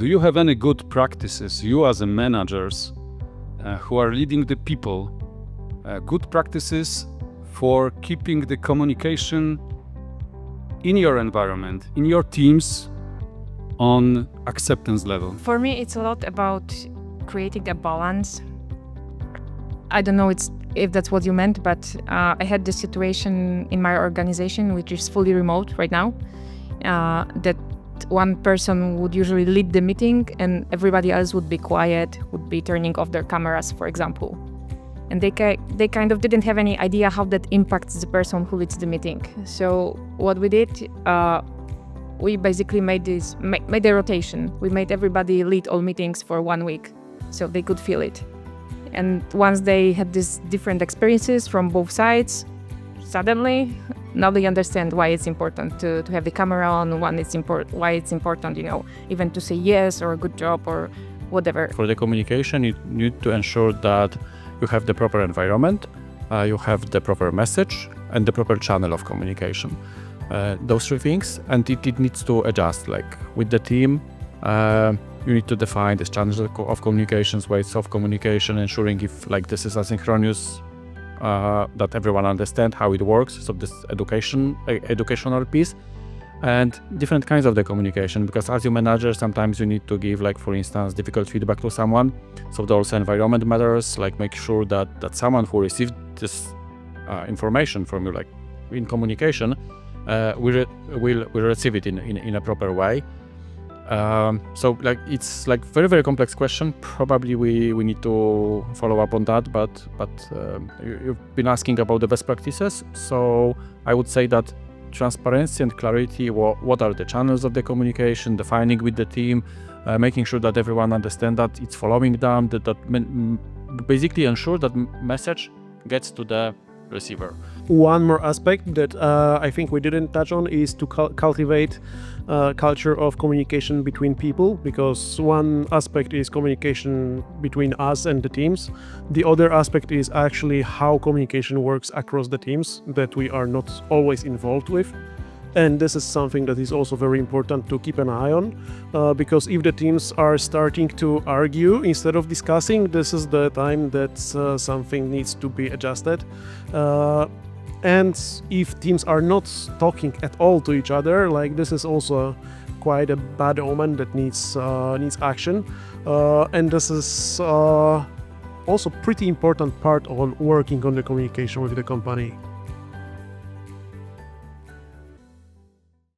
Do you have any good practices, you as a managers who are leading the people, good practices for keeping the communication in your environment, in your teams, on acceptance level? For me, it's a lot about creating a balance. I don't know if that's what you meant, but I had this situation in my organization, which is fully remote right now, that one person would usually lead the meeting and everybody else would be quiet, would be turning off their cameras, for example. And they kind of didn't have any idea how that impacts the person who leads the meeting. So what we did, we basically made a rotation. We made everybody lead all meetings for 1 week, so they could feel it. And once they had these different experiences from both sides, suddenly, now they understand why it's important to have the camera on, why it's important, even to say yes or good job or whatever. For the communication, you need to ensure that you have the proper environment, you have the proper message, and the proper channel of communication. Those three things, and it needs to adjust. Like with the team, you need to define these channels of communications, ways of communication, ensuring if like this is asynchronous, that everyone understands how it works. So this educational piece, and different kinds of the communication, because as you manager, sometimes you need to give, like for instance, difficult feedback to someone. So those environment matters, like make sure that someone who received this information from you, like in communication, will receive it in a proper way. So like it's like very, very complex question. Probably we need to follow up on that, but you've been asking about the best practices. So I would say that transparency and clarity, what are the channels of the communication, defining with the team, making sure that everyone understands that it's following them, that basically ensure that message gets to the receiver. One more aspect that I think we didn't touch on is to cultivate culture of communication between people, because one aspect is communication between us and the teams. The other aspect is actually how communication works across the teams that we are not always involved with. And this is something that is also very important to keep an eye on, because if the teams are starting to argue instead of discussing, this is the time that something needs to be adjusted. And if teams are not talking at all to each other, like this is also quite a bad omen that needs action. And this is also pretty important part on working on the communication with the company.